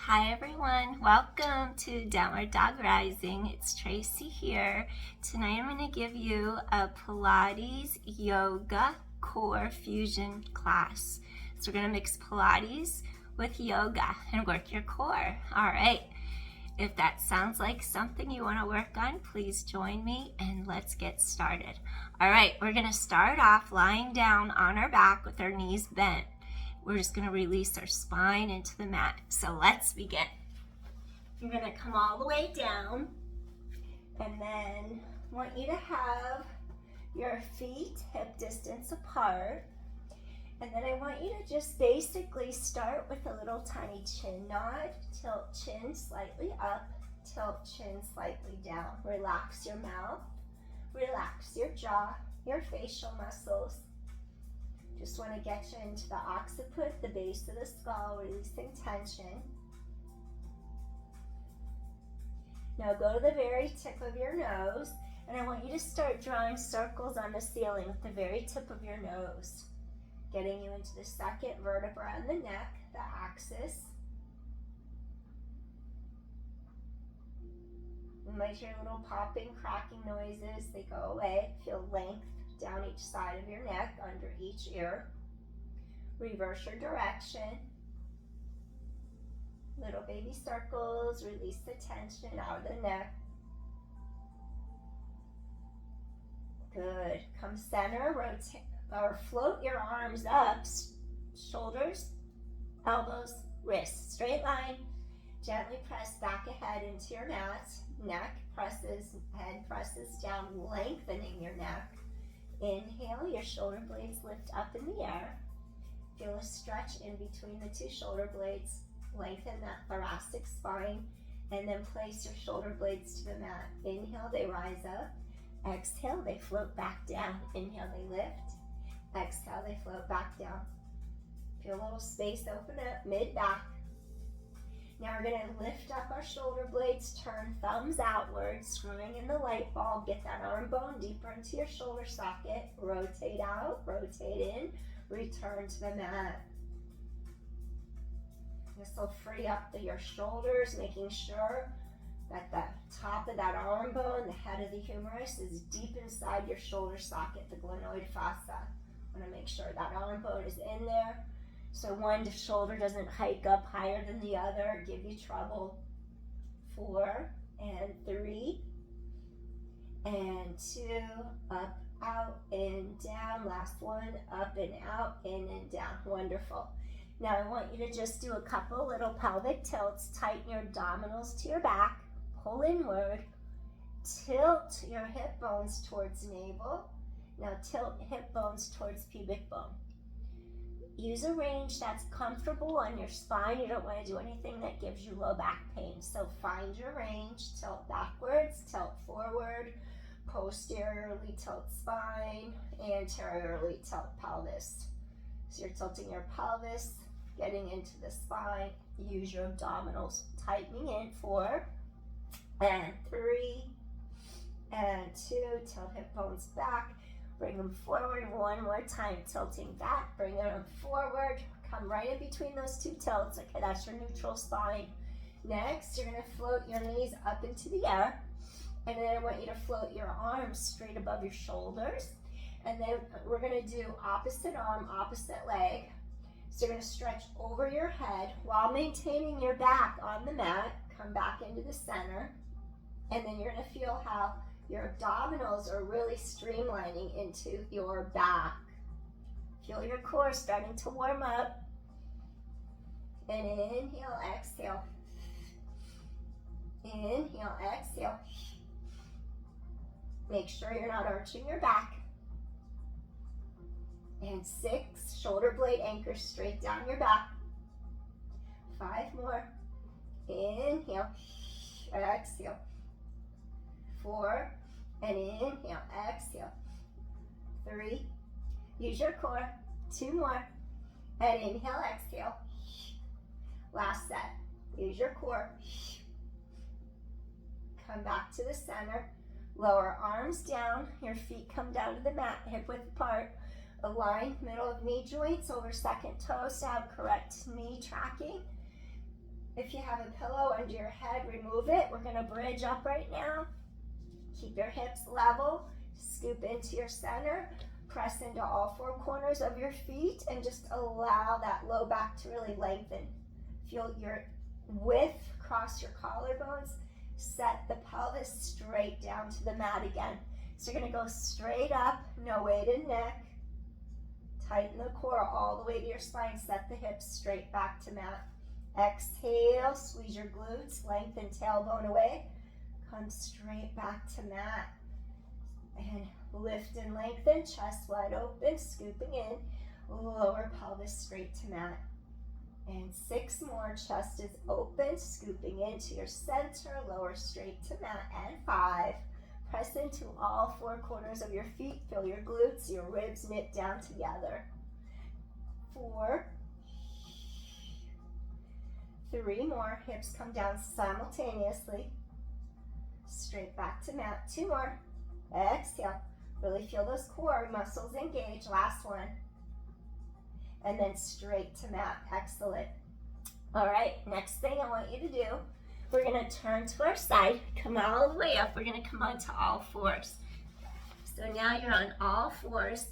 Hi everyone, welcome to Downward Dog Rising. It's Traci here. Tonight I'm going to give you a Pilates Yoga Core Fusion class. So we're going to mix Pilates with yoga and work your core. All right, if that sounds like something you want to work on, please join me and let's get started. All right, we're going to start off lying down on our back with our knees bent. We're just going to release our spine into the mat. So let's begin. You're going to come all the way down, and then I want you to have your feet hip distance apart. And then I want you to just basically start with a little tiny chin nod. Tilt chin slightly up, tilt chin slightly down. Relax your mouth, relax your jaw, your facial muscles. Just want to get you into the occiput, the base of the skull, releasing tension. Now go to the very tip of your nose, and I want you to start drawing circles on the ceiling with the very tip of your nose, getting you into the second vertebra in the neck, the axis. You might hear little popping, cracking noises. They go away. Feel length down each side of your neck, under each ear. Reverse your direction. Little baby circles, release the tension out of the neck. Good. Come center, rotate or float your arms up, shoulders, elbows, wrists, straight line. Gently press back ahead into your mat. Neck presses, head presses down, lengthening your neck. Inhale, your shoulder blades lift up in the air. Feel a stretch in between the two shoulder blades. Lengthen that thoracic spine, and then place your shoulder blades to the mat. Inhale, they rise up. Exhale, they float back down. Inhale, they lift. Exhale, they float back down. Feel a little space open up, mid-back. Now we're going to lift up our shoulder blades, turn thumbs outward, screwing in the light bulb. Get that arm bone deeper into your shoulder socket. Rotate out, rotate in, return to the mat. This will free up your shoulders, making sure that the top of that arm bone, the head of the humerus, is deep inside your shoulder socket, the glenoid fossa. I want to make sure that arm bone is in there, so one shoulder doesn't hike up higher than the other, give you trouble. 4 and 3 and 2, up, out, and down. Last one, up and out, in and down. Wonderful. Now I want you to just do a couple little pelvic tilts. Tighten your abdominals to your back, pull inward, tilt your hip bones towards navel. Now tilt hip bones towards pubic bone. Use a range that's comfortable on your spine. You don't want to do anything that gives you low back pain. So find your range, tilt backwards, tilt forward, posteriorly tilt spine, anteriorly tilt pelvis. So you're tilting your pelvis, getting into the spine. Use your abdominals, tightening in. 4 and 3 and 2, tilt hip bones back. Bring them forward one more time, tilting back, bring them forward, come right in between those two tilts. Okay, that's your neutral spine. Next, you're gonna float your knees up into the air, and then I want you to float your arms straight above your shoulders, and then we're gonna do opposite arm, opposite leg. So you're gonna stretch over your head while maintaining your back on the mat, come back into the center, and then you're gonna feel how your abdominals are really streamlining into your back. Feel your core starting to warm up. And inhale, exhale. Inhale, exhale. Make sure you're not arching your back. And 6, shoulder blade anchors straight down your back. 5 more. Inhale, exhale. 4, and inhale, exhale. 3, use your core. 2 more, and inhale, exhale. Last set, use your core. Come back to the center. Lower arms down, your feet come down to the mat, hip width apart. Align middle of knee joints over second toes to have correct knee tracking. If you have a pillow under your head, remove it. We're gonna bridge up right now. Keep your hips level, scoop into your center, press into all four corners of your feet, and just allow that low back to really lengthen. Feel your width across your collarbones. Set the pelvis straight down to the mat again. So you're gonna go straight up, no weight in neck. Tighten the core all the way to your spine. Set the hips straight back to mat. Exhale, squeeze your glutes, lengthen tailbone away. Come straight back to mat. And lift and lengthen, chest wide open, scooping in. Lower pelvis straight to mat. And 6 more, chest is open, scooping into your center, lower straight to mat. And 5, press into all 4 corners of your feet. Feel your glutes, your ribs knit down together. 4, 3 more, hips come down simultaneously. Straight back to mat. 2 more. Exhale. Really feel those core muscles engage. Last one. And then straight to mat. Excellent. All right, next thing I want you to do, we're gonna turn to our side, come all the way up. We're gonna come onto all fours. So now you're on all fours.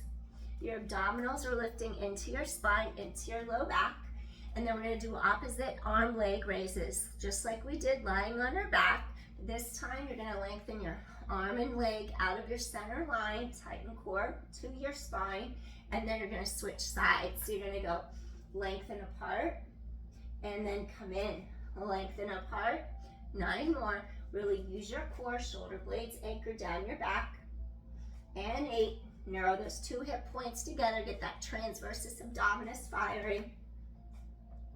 Your abdominals are lifting into your spine, into your low back. And then we're gonna do opposite arm leg raises, just like we did lying on our back. This time you're gonna lengthen your arm and leg out of your center line, tighten core to your spine, and then you're gonna switch sides. So you're gonna go lengthen apart, and then come in, lengthen apart. 9 more, really use your core, shoulder blades anchored down your back. And 8, narrow those 2 hip points together, get that transversus abdominis firing.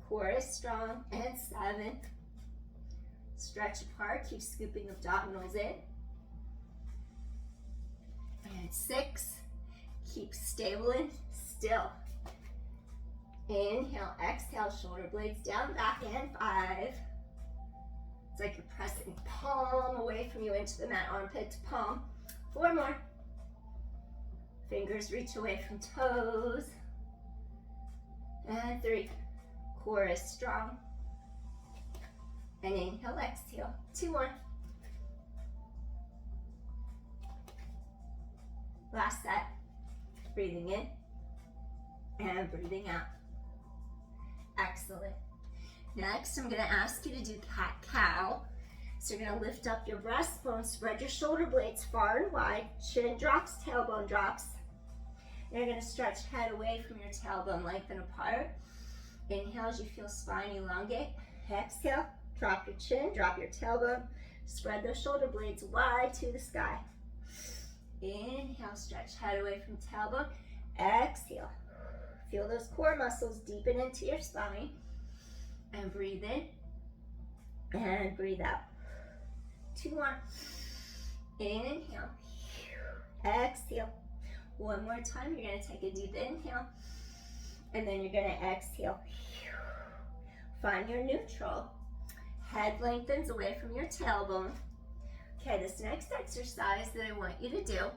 Core is strong. And 7, stretch apart, keep scooping abdominals in. And 6, keep stable and still. Inhale, exhale, shoulder blades down, back, and 5. It's like you're pressing palm away from you into the mat, armpit to palm. 4 more. Fingers reach away from toes. And 3, core is strong. And inhale, exhale. 2 more. Last set. Breathing in and breathing out. Excellent. Next, I'm going to ask you to do cat-cow. So you're going to lift up your breastbone, spread your shoulder blades far and wide, chin drops, tailbone drops. And you're going to stretch head away from your tailbone, lengthen apart. Inhale as you feel spine elongate. Exhale, drop your chin, drop your tailbone, spread those shoulder blades wide to the sky. Inhale, stretch head away from tailbone. Exhale, feel those core muscles deepen into your spine. And breathe in and breathe out. 2 more. Inhale, exhale. 1 more time, you're going to take a deep inhale, and then you're going to exhale. Find your neutral. Head lengthens away from your tailbone. Okay, this next exercise that I want you to do,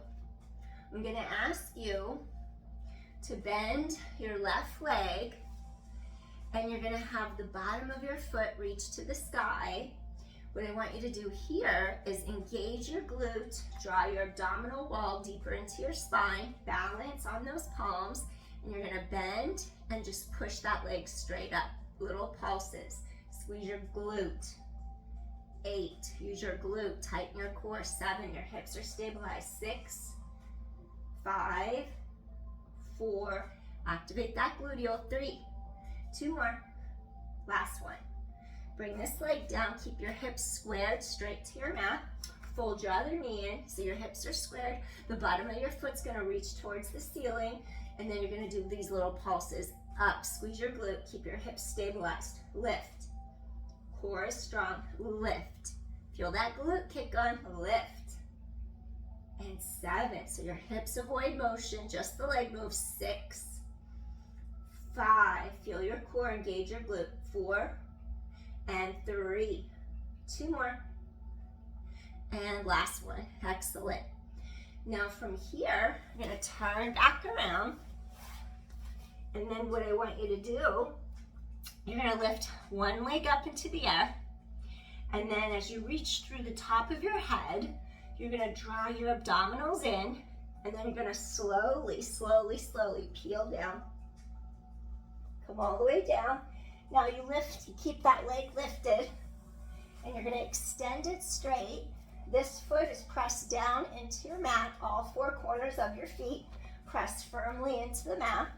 I'm going to ask you to bend your left leg, and you're going to have the bottom of your foot reach to the sky. What I want you to do here is engage your glute, draw your abdominal wall deeper into your spine, balance on those palms, and you're going to bend and just push that leg straight up. Little pulses. Squeeze your glute. 8, use your glute, tighten your core. 7, your hips are stabilized. 6, 5, 4, activate that gluteal. 3, 2 more, last one. Bring this leg down, keep your hips squared straight to your mat. Fold your other knee in so your hips are squared. The bottom of your foot's gonna reach towards the ceiling, and then you're gonna do these little pulses. Up, squeeze your glute, keep your hips stabilized. Lift, core is strong, lift. Feel that glute kick on, lift. And 7, so your hips avoid motion, just the leg moves. 6, 5, feel your core, engage your glute. 4, and 3, 2 more, and last one. Excellent. Now from here, I'm going to turn back around, and then what I want you to do You're going to lift one leg up into the air, and then as you reach through the top of your head, you're going to draw your abdominals in, and then you're going to slowly, slowly, slowly peel down. Come all the way down. Now you lift, you keep that leg lifted, and you're going to extend it straight. This foot is pressed down into your mat, all four corners of your feet pressed firmly into the mat.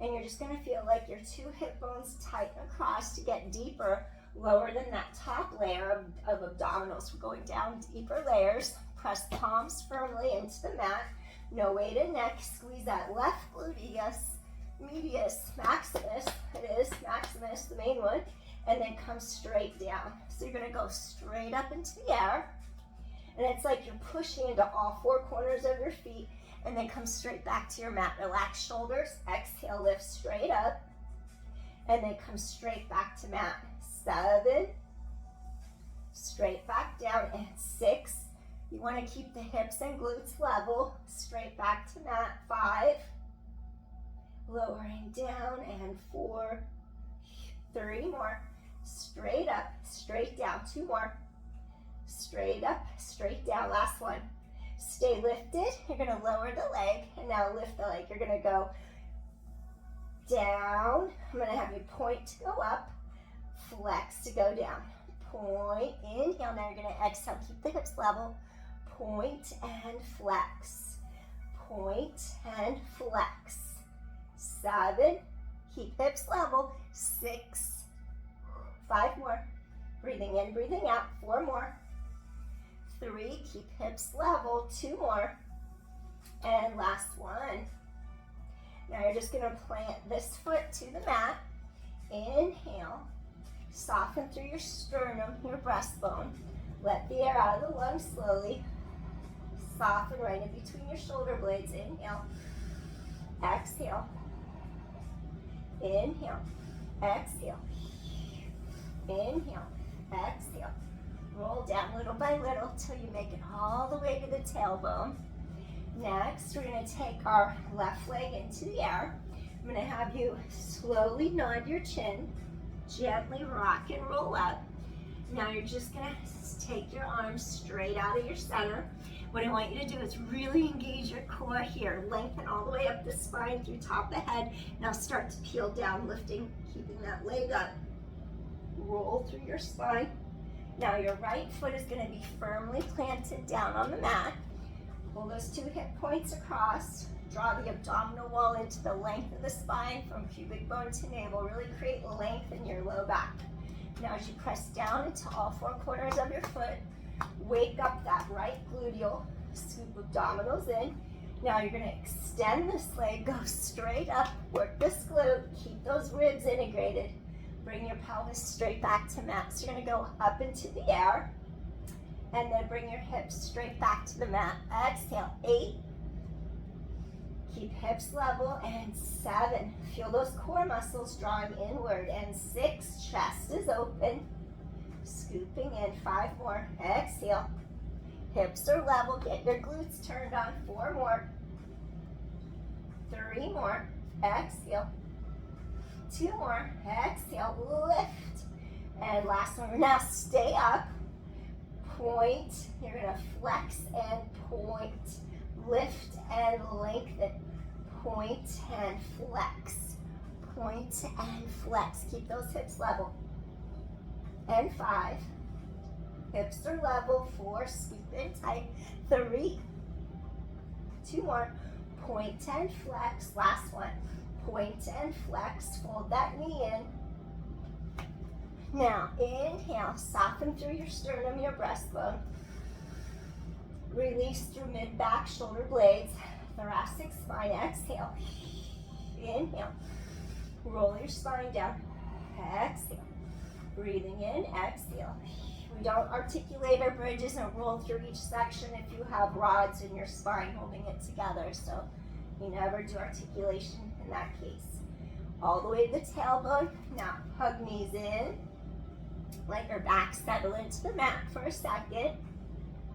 And you're just going to feel like your two hip bones tighten across to get deeper, lower than that top layer of abdominals. We're going down deeper layers. Press palms firmly into the mat. No weight in neck. Squeeze that left gluteus medius, maximus. It is maximus, the main one. And then come straight down. So you're going to go straight up into the air. And it's like you're pushing into all four corners of your feet, and then come straight back to your mat. Relax shoulders. Exhale, lift straight up, and then come straight back to mat. 7, straight back down, and 6. You want to keep the hips and glutes level. Straight back to mat. 5, lowering down, and 4, 3 more. Straight up, straight down. 2 more. Straight up, straight down. Last one. Stay lifted. You're going to lower the leg, and now lift the leg. You're going to go down. I'm going to have you point to go up, flex to go down. Point, inhale. Now you're going to exhale. Keep the hips level. Point and flex. Point and flex. 7. Keep hips level. 6. 5 more. Breathing in, breathing out. 4 more. 3, keep hips level. 2 more. And last one. Now you're just going to plant this foot to the mat. Inhale. Soften through your sternum, your breastbone. Let the air out of the lungs slowly. Soften right in between your shoulder blades. Inhale. Exhale. Inhale. Exhale. Inhale. Exhale. Roll down little by little till you make it all the way to the tailbone. Next, we're going to take our left leg into the air. I'm going to have you slowly nod your chin, gently rock and roll up. Now you're just going to take your arms straight out of your center. What I want you to do is really engage your core here. Lengthen all the way up the spine through top of the head. Now start to peel down, lifting, keeping that leg up. Roll through your spine. Now your right foot is going to be firmly planted down on the mat. Pull those 2 hip points across. Draw the abdominal wall into the length of the spine from pubic bone to navel. Really create length in your low back. Now as you press down into all 4 corners of your foot, wake up that right gluteal. Scoop abdominals in. Now you're going to extend this leg, go straight up, work this glute, keep those ribs integrated. Bring your pelvis straight back to mat. So you're going to go up into the air, and then bring your hips straight back to the mat. Exhale. 8. Keep hips level. And 7. Feel those core muscles drawing inward. And 6. Chest is open. Scooping in. 5 more. Exhale. Hips are level. Get your glutes turned on. 4 more. 3 more. Exhale. 2 more. Exhale. Lift. And last one. Now stay up. Point. You're going to flex and point. Lift and lengthen. Point and flex. Point and flex. Keep those hips level. And 5. Hips are level. 4. Scoop in tight. 3. 2 more. Point and flex. Last one. Point and flex. Fold that knee in. Now, inhale. Soften through your sternum, your breastbone. Release through mid-back, shoulder blades, thoracic spine. Exhale. Inhale. Roll your spine down. Exhale. Breathing in. Exhale. We don't articulate our bridges and roll through each section if you have rods in your spine holding it together. So you never do articulation in that case. All the way to the tailbone. Now hug knees in. Let your back settle into the mat for a second.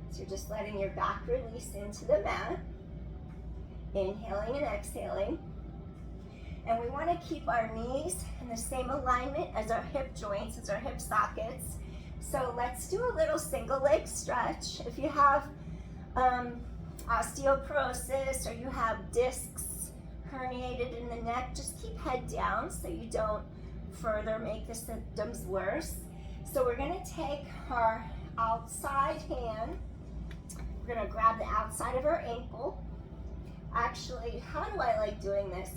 So you're just letting your back release into the mat. Inhaling and exhaling. And we want to keep our knees in the same alignment as our hip joints, as our hip sockets. So let's do a little single leg stretch. If you have osteoporosis or you have discs herniated in the neck, just keep head down so you don't further make the symptoms worse. So we're going to take our outside hand, we're going to grab the outside of our ankle. Actually, how do I like doing this?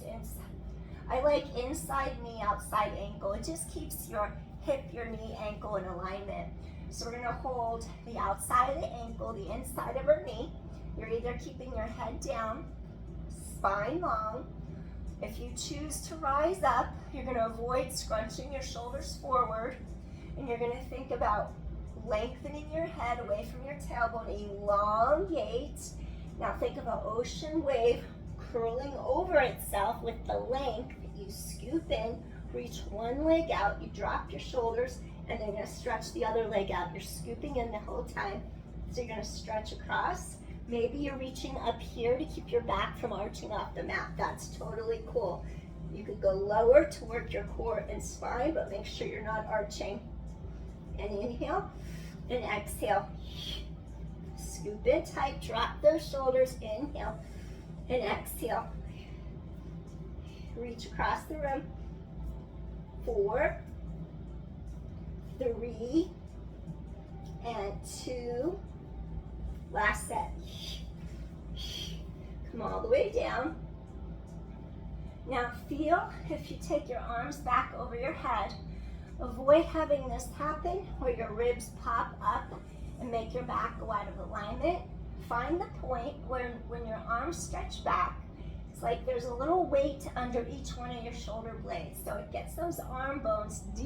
I like inside knee, outside ankle. It just keeps your hip, your knee, ankle in alignment. So we're going to hold the outside of the ankle, the inside of our knee. You're either keeping your head down, spine long. If you choose to rise up, you're going to avoid scrunching your shoulders forward, and you're going to think about lengthening your head away from your tailbone, elongate. Now think of an ocean wave curling over itself with the length. You scoop in, reach one leg out, you drop your shoulders, and then you're going to stretch the other leg out. You're scooping in the whole time. So you're going to stretch across. Maybe you're reaching up here to keep your back from arching off the mat. That's totally cool. You could go lower to work your core and spine, but make sure you're not arching. And inhale and exhale. Scoop in tight, drop those shoulders, inhale and exhale. Reach across the room. 4, 3, and 2. Last set. Come all the way down. Now feel if you take your arms back over your head. Avoid having this happen where your ribs pop up and make your back go out of alignment. Find the point where when your arms stretch back, it's like there's a little weight under each one of your shoulder blades. So it gets those arm bones deep.